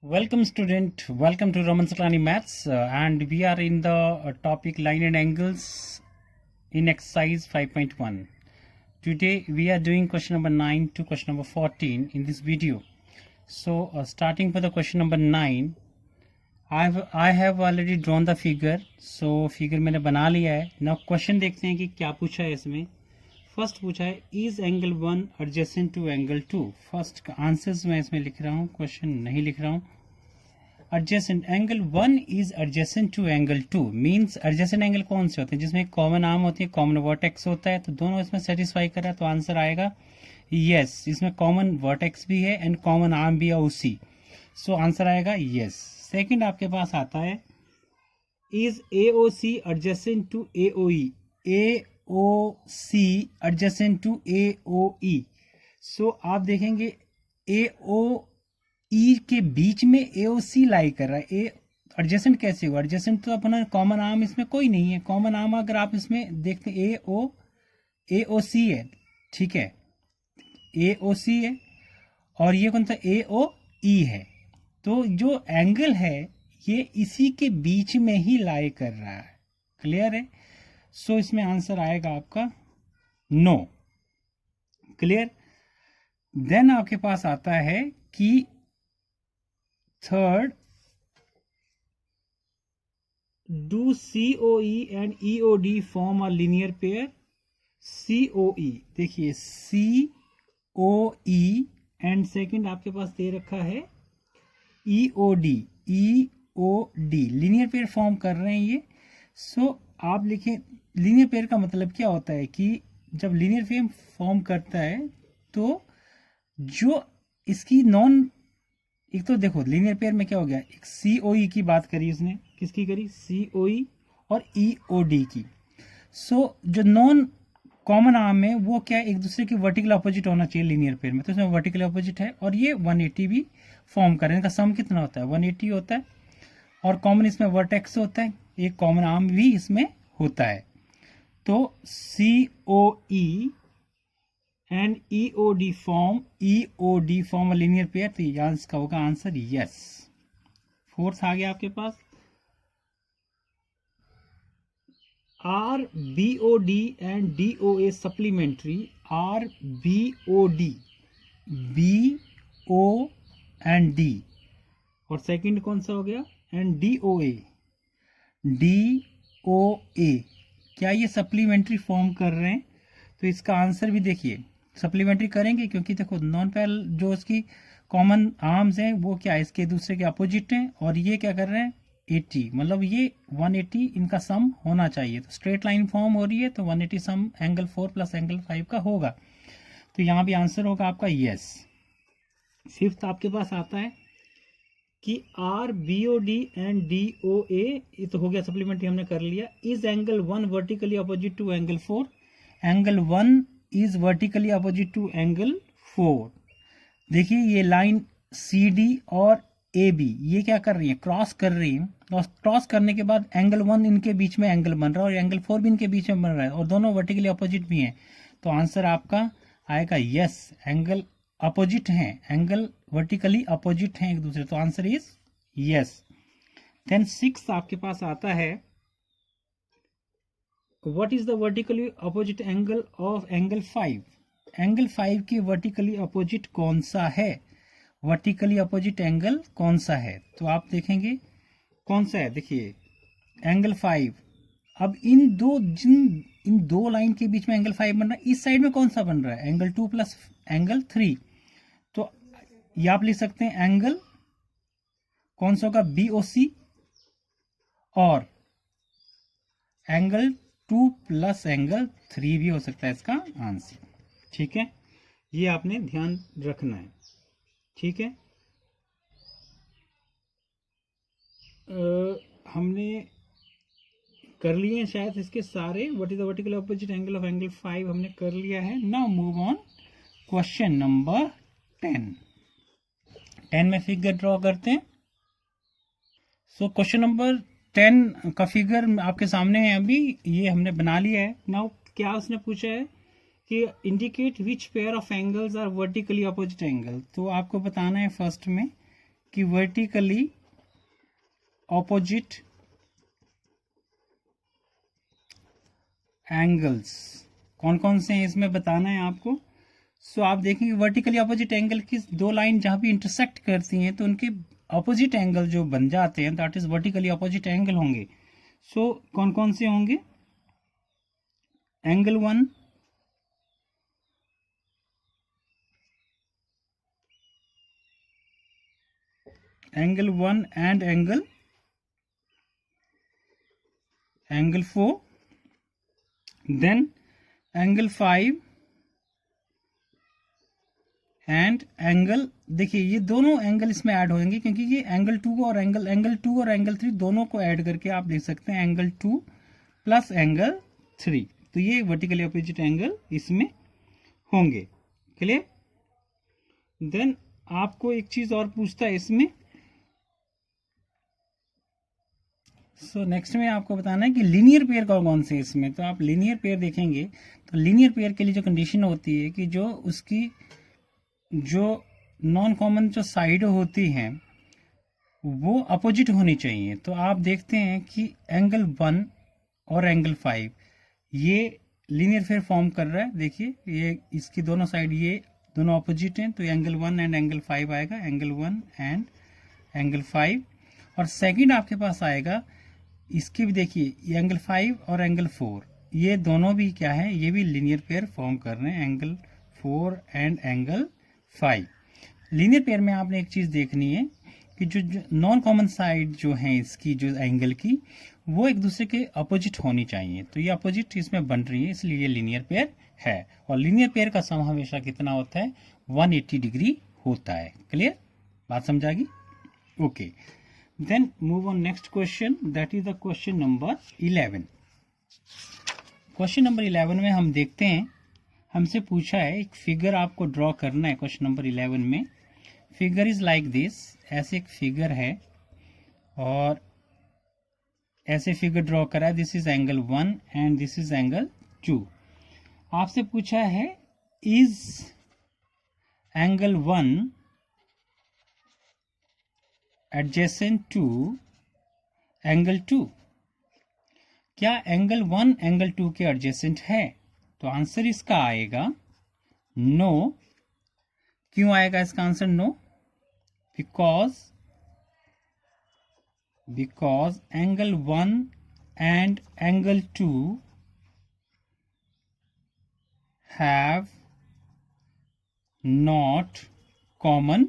Welcome student, welcome to Raman Saklani Maths and we are in the topic line and angles in exercise 5.1. Today we are doing question number 9 to question number 14 in this video. So starting with the question number 9, I have already drawn the figure. So figure मैंने बना लिया है. Now question देखते हैं कि क्या पूछा है इसमें. फर्स्ट पूछा है is angle 1 adjacent to angle 2. First का आंसर्स मैं इसमें लिख रहा हूँ, क्वेश्चन नहीं लिख रहा हूँ. Adjacent angle 1 is adjacent to angle 2 means adjacent angle कौन से होते हैं जिसमें कॉमन आर्म होती है, कॉमन वर्टेक्स होता है, तो दोनों इसमें सेटिस्फाई कर रहा है. तो आंसर आएगा यस. इसमें कॉमन वर्टेक्स भी है एंड कॉमन आर्म भी है उसी. सो आंसर आएगा यस. सेकंड आपके पास आता है is AOC adjacent to AOE. AOC adjacent to AOE. So आप देखेंगे AOE के बीच में AOC लाई कर रहा है. एडजेसेंट कैसे हुआ? एडजेसेंट तो अपना कॉमन आर्म इसमें कोई नहीं है. कॉमन आर्म अगर आप इसमें देखते हैं AOC है, ठीक है, AOC है और ये कौन सा AOE है. तो जो एंगल है ये इसी के बीच में ही लाई कर रहा है. क्लियर है? सो इसमें आंसर आएगा आपका नो. क्लियर? देन आपके पास आता है कि third, do COE and EOD form a linear pair. COE देखिए COE एंड सेकंड आपके पास दे रखा है EOD. लीनियर पेयर फॉर्म कर रहे हैं ये. सो आप लिखें लीनियर पेयर का मतलब क्या होता है कि जब लीनियर पेयर फॉर्म करता है तो जो इसकी नॉन, एक तो देखो लीनियर पेयर में क्या हो गया, एक COE की बात करी उसने, किसकी करी? COE और EOD की. सो जो नॉन कॉमन आर्म है वो क्या एक दूसरे के वर्टिकल अपोजिट होना चाहिए लीनियर पेयर में, तो इसमें वर्टिकल अपोजिट है और ये 180 भी फॉर्म करें. इनका सम कितना होता है? 180 होता है और कॉमन इसमें वर्टेक्स होता है, एक कॉमन आर्म भी इसमें होता है. तो COE and EOD form a linear pair. तो यहाँ का होगा आंसर यस. फोर्थ आ गया आपके पास RBOD and DOA supplementary. RBOD BO and D और सेकंड कौन सा हो गया? एंड DOA क्या ये सप्लीमेंट्री फॉर्म कर रहे हैं? तो इसका आंसर भी देखिए सप्लीमेंट्री करेंगे क्योंकि देखो नॉन पैरेलल जो इसकी कॉमन आर्म्स हैं वो क्या इसके दूसरे के अपोजिट हैं और ये क्या कर रहे हैं 80, मतलब ये 180 इनका सम होना चाहिए. तो स्ट्रेट लाइन फॉर्म हो रही है तो 180 सम एंगल 4 प्लस एंगल 5 का होगा. तो यहाँ भी आंसर होगा आपका यस. फिफ्थ आपके पास आता है कि RBOD एंड DOA, ये तो हो गया सप्लीमेंट्री हमने कर लिया. Is angle 1 vertically opposite to angle 4. Angle 1 is vertically opposite to angle 4. देखिए ये लाइन CD और AB ये क्या कर रही है? क्रॉस कर रही है. क्रॉस करने के बाद एंगल 1 इनके बीच में एंगल बन रहा है और एंगल 4 भी इनके बीच में बन रहा है और दोनों वर्टिकली अपोजिट भी हैं. तो आंसर आपका आएगा यस. एंगल अपोजिट हैं, एंगल वर्टिकली अपोजिट हैं एक दूसरे. तो answer is yes. Then six आपके पास आता है what is the vertically opposite angle of angle 5. Angle 5 की वर्टिकली अपोजिट कौन सा है? वर्टिकली अपोजिट एंगल कौन सा है? तो आप देखेंगे कौन सा है. देखिए एंगल 5. अब इन दो लाइन के बीच में एंगल 5 बन रहा है. इस साइड में कौन सा बन रहा है? Angle 2 plus angle 3. तो ये आप लिख सकते हैं एंगल कौन सा होगा? BOC और एंगल 2 प्लस एंगल 3 भी हो सकता है इसका आंसर. ठीक है, ये आपने ध्यान रखना है. ठीक है, हमने कर लिए हैं शायद इसके सारे. What is the vertical opposite angle of angle 5 हमने कर लिया है. Now move on question number 10 में फिगर ड्रॉ करते हैं. सो क्वेश्चन नंबर 10 का फिगर आपके सामने है अभी, ये हमने बना लिया है. नाउ क्या उसने पूछा है कि indicate which pair of angles are vertically opposite angle. तो आपको बताना है फर्स्ट में कि वर्टिकली ऑपोजिट एंगल्स कौन कौन से हैं इसमें बताना है आपको। सो आप देखेंगे वर्टिकली ऑपोजिट एंगल की दो लाइन जहां भी इंटरसेक्ट करती हैं तो उनके ऑपोजिट एंगल जो बन जाते हैं that is vertically opposite angle होंगे। सो कौन कौन से होंगे, angle 1, angle 1 and angle 4, then angle 5 and angle, देखिए ये दोनों एंगल इसमें ऐड होंगे क्योंकि ये एंगल 2 और एंगल 3 दोनों को ऐड करके आप देख सकते हैं एंगल 2 प्लस एंगल 3, तो ये वर्टिकली ऑपोजिट एंगल इसमें होंगे। क्लियर। देन आपको एक चीज और पूछता है इसमें, सो नेक्स्ट में आपको बताना है कि लीनियर पेयर कौन से इसमें। तो आप लीनियर पेयर देखेंगे तो लीनियर पेयर के लिए जो कंडीशन होती है कि जो उसकी जो नॉन कॉमन जो साइड होती हैं वो अपोजिट होनी चाहिए। तो आप देखते हैं कि एंगल 1 और एंगल 5 ये लीनियर पेयर फॉर्म कर रहा है। देखिए ये इसकी दोनों साइड ये दोनों अपोजिट हैं तो एंगल 1 एंड एंगल 5 आएगा, एंगल 1 एंड एंगल 5। और सेकंड आपके पास आएगा इसके भी, देखिए ये एंगल 5 और एंगल 4 ये दोनों भी क्या है, ये भी लीनियर पेयर फॉर्म कर रहे हैं, angle 4 and angle 5। Linear pair में आपने एक चीज देखनी है कि जो नॉन कॉमन साइड जो है इसकी जो एंगल की वो एक दूसरे के अपोजिट होनी चाहिए। तो ये अपोजिट इसमें बन रही है इसलिए ये लीनियर पेयर है। और लीनियर पेयर का सम हमेशा कितना होता है, 180 डिग्री होता है। क्लियर, बात समझ आ गई। Okay, then move on next question, that is the question number 11। Question number 11 में हम देखते हैं, हमसे पूछा है एक फिगर आपको ड्रॉ करना है। क्वेश्चन नंबर 11 में फिगर इज लाइक दिस, ऐसे एक फिगर है और ऐसे फिगर ड्रॉ करा है। This is angle 1 and this is angle 2। आपसे पूछा है is angle 1 adjacent to angle 2, क्या एंगल 1 एंगल 2 के एडजेसेंट है। तो आंसर इसका आएगा नो। क्यों आएगा इसका answer no, because angle 1 and angle 2 have not common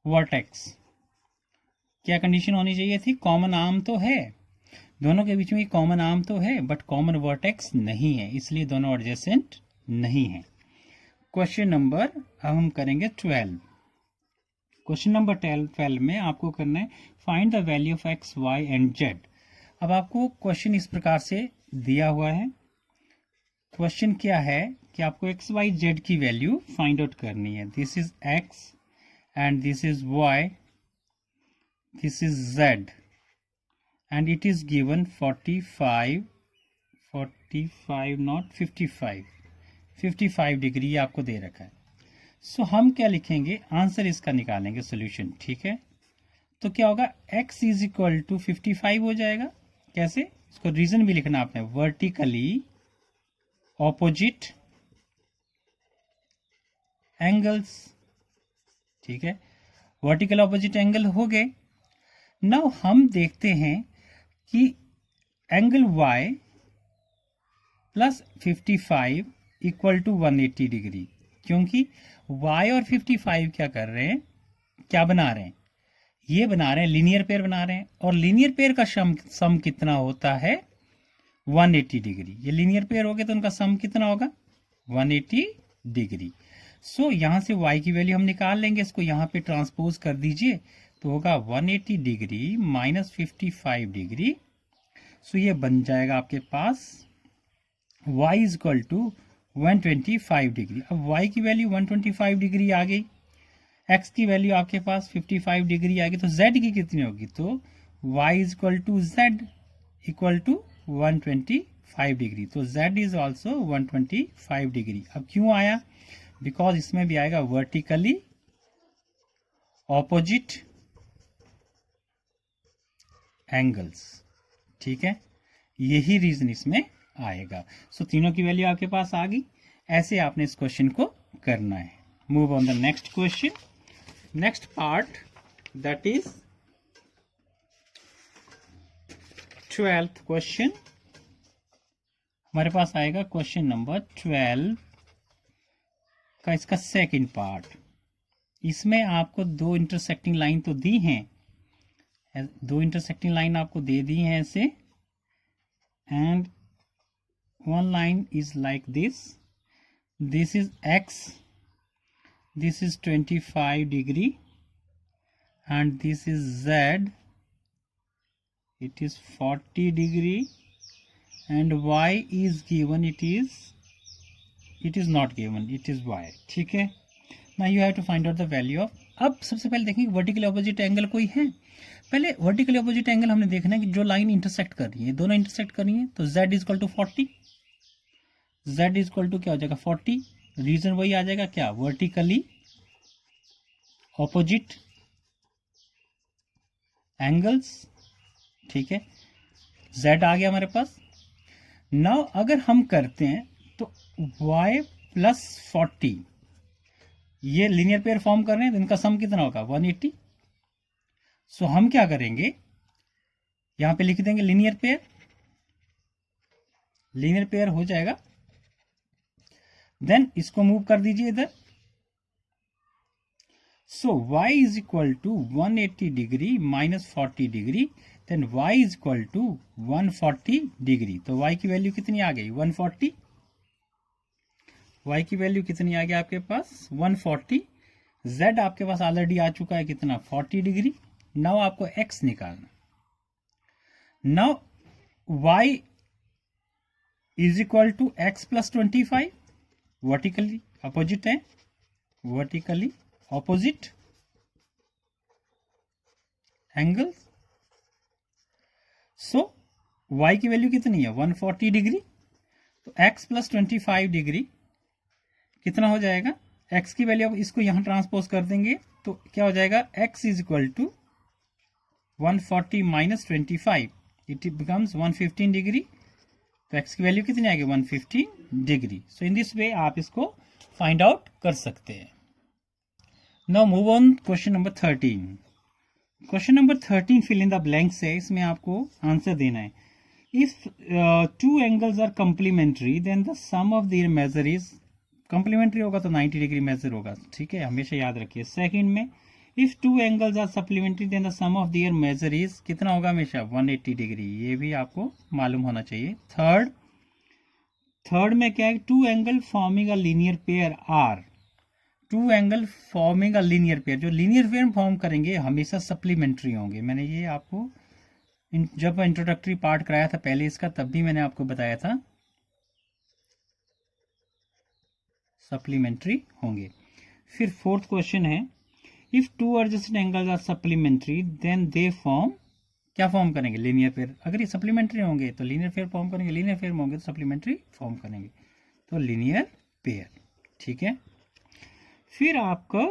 vertex. क्या कंडीशन होनी चाहिए थी, कॉमन आर्म तो है, दोनों के बीच में कॉमन आर्म तो है बट कॉमन वर्टेक्स नहीं है, इसलिए दोनों एडजेसेंट नहीं है। क्वेश्चन नंबर अब हम करेंगे 12। क्वेश्चन नंबर 12 में आपको करना है find the value of x y and z. अब आपको क्वेश्चन इस प्रकार से दिया हुआ है। क्वेश्चन क्या है कि आपको एक्स वाई जेड की वैल्यू फाइंड आउट करनी है। This is x and this is y, this is z and it is given 45 not 55 degree आपको दे रखा है। सो हम क्या लिखेंगे, आंसर इसका निकालेंगे सोल्यूशन। ठीक है, तो क्या होगा, x इज इक्वल टू 55 हो जाएगा। कैसे, इसको रीजन भी लिखना आपने, वर्टिकली ऑपोजिट एंगल्स। ठीक है, वर्टिकल ऑपोजिट एंगल हो गए। नाउ हम देखते हैं कि angle y plus 55 equal to 180 degree, क्योंकि y और 55 क्या कर रहे हैं, क्या बना रहे हैं, ये बना रहे हैं लीनियर पेयर बना रहे हैं। और लीनियर पेयर का सम कितना होता है, 180 डिग्री। ये लीनियर पेयर हो गया तो उनका सम कितना होगा, 180 डिग्री। सो यहां से y की वैल्यू हम निकाल लेंगे, इसको यहां पे ट्रांसपोज कर दीजिए तो होगा 180 डिग्री माइनस 55 डिग्री। सो ये बन जाएगा आपके पास y is equal to 125 degree. अब y की वैल्यू 125 डिग्री आ गई, x की वैल्यू आपके पास 55 डिग्री आ गई, तो z की कितनी होगी, तो y is equal to z equal to 125 degree. तो z इज ऑल्सो 125 डिग्री। अब क्यों आया, बिकॉज इसमें भी आएगा वर्टिकली ऑपोजिट एंगल्स। ठीक है, यही रीजन इसमें आएगा। सो तीनों की वैल्यू आपके पास आ गई। ऐसे आपने इस क्वेश्चन को करना है। Move on the next question, next part, that is 12th question. हमारे पास आएगा क्वेश्चन नंबर 12 का इसका सेकंड पार्ट। इसमें आपको दो इंटरसेक्टिंग लाइन तो दी हैं, दो इंटरसेक्टिंग लाइन आपको दे दी हैं ऐसे, and one line is like this. This is x, this is 25 degree, and this is z, it is 40 degree, and y is given, it is not given, it is y. ठीक है, now you have to find out the value of। अब सबसे पहले देखेंगे vertical opposite angle कोई है। पहले vertical opposite angle हमने देखना है कि जो लाइन इंटरसेक्ट कर रही है, दोनों इंटरसेक्ट कर रही है, तो z is equal to 40, z is equal to क्या हो जाएगा 40। रीजन वही आ जाएगा क्या, वर्टिकली ऑपोजिट एंगल्स। ठीक है, z आ गया हमारे पास। नाउ अगर हम करते हैं तो y प्लस 40, ये लीनियर पेयर फॉर्म कर रहे हैं, तो इनका सम कितना होगा 180। सो हम क्या करेंगे, यहां पे लिख देंगे लीनियर पेयर, लीनियर पेयर हो जाएगा। देन इसको मूव कर दीजिए इधर। So y is equal to 180 degree minus 40 degree, then y is equal to 140 degree. तो y की वैल्यू कितनी आ गई 140, y की वैल्यू कितनी आ गई आपके पास 140। z आपके पास ऑलरेडी आ चुका है कितना 40 डिग्री। नाउ आपको x निकालना। Now y is equal to x plus 25, vertically opposite है, vertically opposite angle. So y की वैल्यू कितनी है 140 डिग्री, तो x प्लस 25 डिग्री कितना हो जाएगा, x की वैल्यू, अब इसको यहां ट्रांसपोज कर देंगे तो क्या हो जाएगा, x is equal to 140 minus 25, it becomes 115 degree. तो x की वैल्यू कितनी आएगी 115 degree. So in this way आप इसको फाइंड आउट कर सकते हैं। Now move on question number 13। Question number 13 fill in the blanks है, इसमें आपको आंसर देना है। If two angles are complementary then the sum of their measure is, complementary होगा तो 90 डिग्री मेजर होगा। ठीक है, हमेशा याद रखिए। सेकंड में if two angles are supplementary then the sum of their measure is, कितना होगा हमेशा 180 डिग्री, ये भी आपको मालूम होना चाहिए। थर्ड में क्या है, two angle forming a linear pair are, two angle forming a linear pair, जो लीनियर पेयर फॉर्म करेंगे हमेशा सप्लीमेंट्री होंगे। मैंने ये आपको जब इंट्रोडक्टरी पार्ट कराया था पहले इसका, तब भी मैंने आपको बताया था सप्लीमेंट्री होंगे। फिर फोर्थ क्वेश्चन है, if two adjacent angles are supplementary then they form, क्या फॉर्म करेंगे लीनियर पेयर। अगर ये सप्लीमेंट्री होंगे तो लीनियर पेयर फॉर्म करेंगे, लीनियर पेयर होंगे तो सप्लीमेंट्री फॉर्म करेंगे, तो लीनियर पेयर। ठीक है, फिर आपका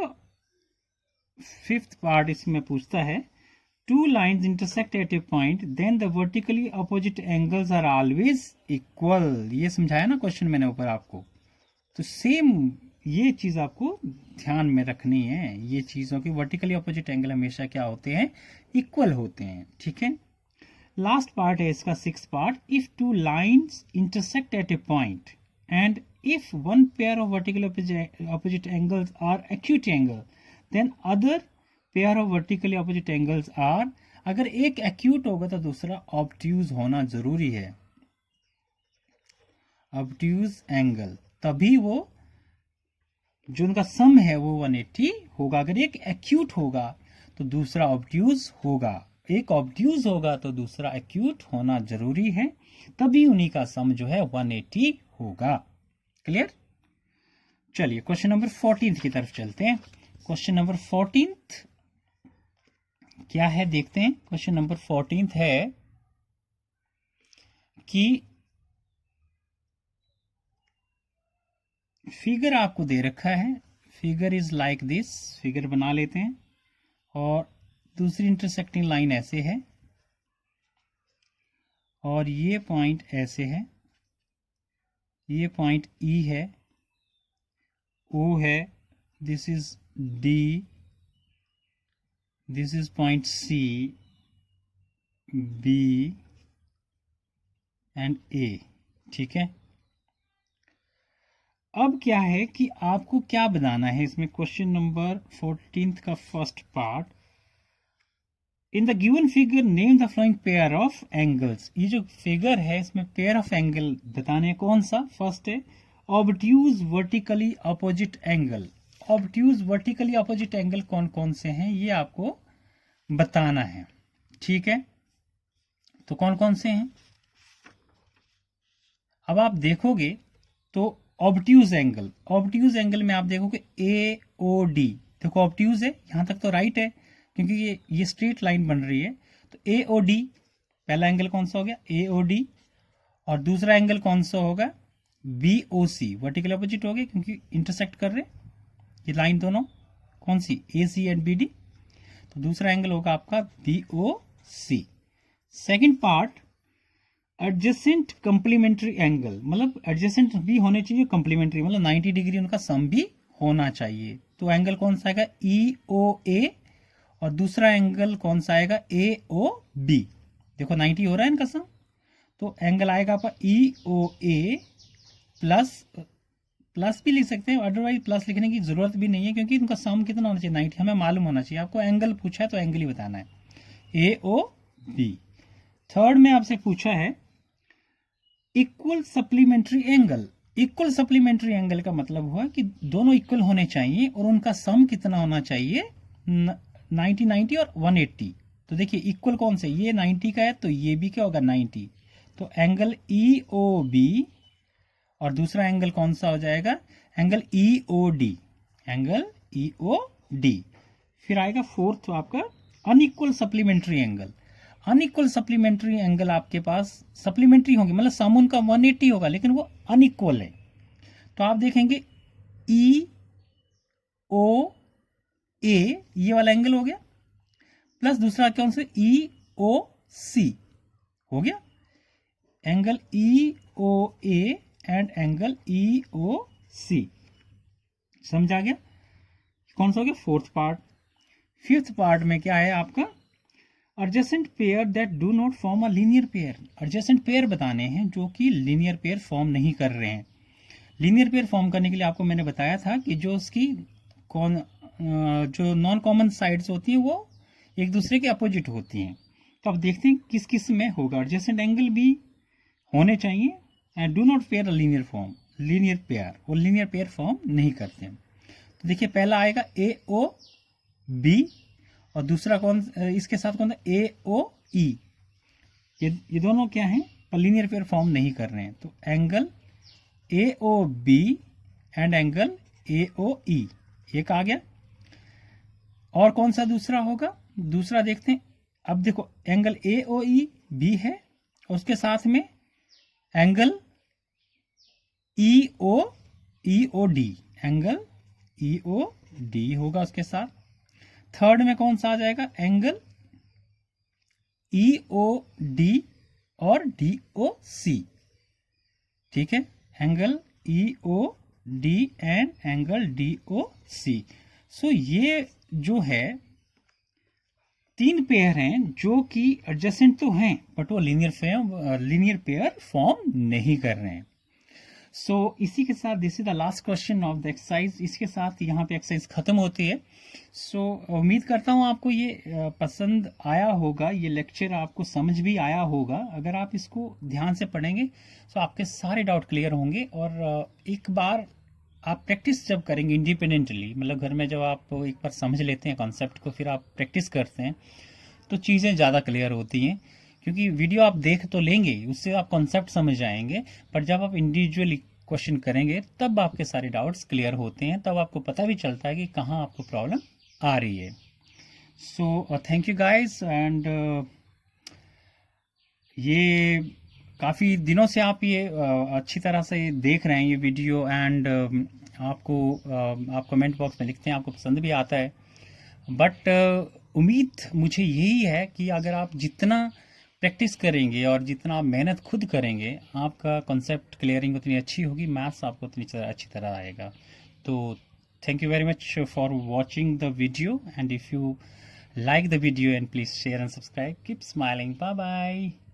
फिफ्थ पार्ट इसमें पूछता है, two lines intersect at a point then the vertically opposite angles are always equal. ये समझाया ना क्वेश्चन मैंने ऊपर आपको, तो सेम ये चीज आपको ध्यान में रखनी है। ये चीजों की वर्टिकली अपोजिट एंगल हमेशा क्या होते हैं, इक्वल होते हैं। ठीक है, लास्ट पार्ट है इसका six part, if two lines intersect at a point and if one pair of vertical opposite angles are acute angle then other pair of vertically opposite angles are, अगर एक acute होगा तो दूसरा obtuse होना जरूरी है, obtuse angle, तभी वो जो उनका सम है वो 180 होगा। अगर एक acute होगा तो दूसरा obtuse होगा, एक obtuse होगा तो दूसरा acute होना जरूरी है, तभी उन्हीं का सम जो है 180 होगा। क्लियर। चलिए क्वेश्चन नंबर 14 की तरफ चलते हैं। क्वेश्चन नंबर 14 क्या है देखते हैं। क्वेश्चन नंबर 14 है कि फिगर आपको दे रखा है, figure is like this, figure बना लेते हैं। और दूसरी इंटरसेक्टिंग लाइन ऐसे है, और ये पॉइंट ऐसे है, ये पॉइंट ई है, ओ है, this is D, this is point C, B and A. ठीक है, अब क्या है कि आपको क्या बनाना है इसमें, क्वेश्चन नंबर 14 का first part, in the given figure name the following pair of angles. ये जो फिगर है इसमें पेयर ऑफ एंगल बताने हैं, कौन सा, फर्स्ट है obtuse vertically opposite angle. Obtuse vertically opposite angle कौन कौन से हैं ये आपको बताना है। ठीक है, तो कौन कौन से हैं, अब आप देखोगे तो ऑब्ट्यूज एंगल, ऑब्ट्यूज एंगल में आप देखोगे ए ओ डी, देखो ऑब्ट्यूज है यहां तक तो राइट है क्योंकि ये स्ट्रेट लाइन बन रही है, तो ए ओ डी पहला एंगल कौन सा हो गया, ए ओ डी, और दूसरा एंगल कौन सा होगा, बी ओ सी, वर्टिकल अपोजिट हो गया क्योंकि इंटरसेक्ट कर रहे ये लाइन दोनों, कौन सी, A C and B D, तो दूसरा एंगल होगा आपका B O C. Second part adjacent complementary angle, मतलब एडजेसेंट भी होने चाहिए, कंप्लीमेंट्री मतलब 90 डिग्री उनका सम भी होना चाहिए, तो एंगल कौन सा आएगा, ई ओ ए, और दूसरा एंगल कौन सा आएगा, ए ओ बी। देखो 90 हो रहा है इनका सम, तो एंगल आएगा आपका ई ओ ए प्लस, प्लस भी लिख सकते हैं, अदरवाइज प्लस लिखने की जरूरत भी नहीं है क्योंकि इनका सम कितना होना चाहिए, 90 हमें मालूम होना चाहिए। आपको एंगल पूछा है तो एंगल ही बताना है, ए ओ बी। थर्ड में आपसे पूछा है equal supplementary angle. Equal supplementary angle का मतलब हुआ कि दोनों इक्वल होने चाहिए और उनका सम कितना होना चाहिए, 90 90 और 180। तो देखिए इक्वल कौन से, ये 90 का है तो ये भी क्या होगा 90, तो एंगल ई ओ बी, और दूसरा एंगल कौन सा हो जाएगा, angle E O D, angle E O D. फिर आएगा फोर्थ आपका unequal supplementary angle. Unequal supplementary angle आपके पास सप्लीमेंट्री होंगे मतलब सम उनका 180 होगा लेकिन वो अनइक्वल है, तो आप देखेंगे ई ओ ए ये वाला एंगल हो गया, प्लस दूसरा कौन सा ई ओ सी हो गया, angle E O A and angle E O C, समझ आ गया, कौन सा हो गया फोर्थ पार्ट। फिफ्थ पार्ट में क्या है आपका, adjacent pair that do not form a linear pair. Adjacent pair बताने हैं जो कि लीनियर पेयर फॉर्म नहीं कर रहे हैं। लीनियर पेयर फॉर्म करने के लिए आपको मैंने बताया था कि जो उसकी जो नॉन कॉमन साइड्स होती हैं वो एक दूसरे के अपोजिट होती हैं। तो अब देखते हैं किस किस में होगा, एडजेसेंट एंगल भी होने चाहिए and do not pair a linear form, linear pair, और लीनियर पेयर फॉर्म नहीं करते हैं। तो देखिए पहला आएगा ए ओ बी, और दूसरा कौन, इसके साथ कौन सा, ए ओ ई, ये दोनों क्या हैं, लीनियर पेयर फॉर्म नहीं कर रहे हैं, तो angle A O B and angle A O E एक आ गया। और कौन सा दूसरा होगा, दूसरा देखते हैं, अब देखो angle A O E B है और उसके साथ में angle E O D, angle E O D होगा उसके साथ। थर्ड में कौन सा आ जाएगा, एंगल ई ओ डी और डी ओ सी, ठीक है, angle E O D and angle D O C. So ये जो है तीन पेयर हैं जो कि एडजेसेंट तो हैं बट वो लीनियर पेयर फॉर्म नहीं कर रहे हैं। सो इसी के साथ this is the last question of the exercise, इसके साथ यहाँ पे एक्सरसाइज खत्म होती है। सो उम्मीद करता हूँ आपको ये पसंद आया होगा, ये लेक्चर आपको समझ भी आया होगा। अगर आप इसको ध्यान से पढ़ेंगे तो आपके सारे डाउट क्लियर होंगे, और एक बार आप प्रैक्टिस जब करेंगे इंडिपेंडेंटली, मतलब घर में जब आप एक बार समझ लेते हैं कॉन्सेप्ट को, फिर आप प्रैक्टिस करते हैं तो चीज़ें ज़्यादा क्लियर होती हैं। क्योंकि वीडियो आप देख तो लेंगे, उससे आप कॉन्सेप्ट समझ जाएंगे, पर जब आप इंडिविजुअली क्वेश्चन करेंगे तब आपके सारे डाउट्स क्लियर होते हैं, तब आपको पता भी चलता है कि कहाँ आपको प्रॉब्लम आ रही है। So thank you guys, and ये काफ़ी दिनों से आप ये अच्छी तरह से देख रहे हैं ये वीडियो, एंड आप कमेंट बॉक्स में लिखते हैं आपको पसंद भी आता है, बट उम्मीद मुझे यही है कि अगर आप जितना प्रैक्टिस करेंगे और जितना आप मेहनत खुद करेंगे, आपका कॉन्सेप्ट क्लियरिंग उतनी अच्छी होगी, मैथ्स आपको उतनी अच्छी तरह आएगा। तो thank you very much for watching the video, and if you like the video, and please share and subscribe. Keep smiling. Bye bye.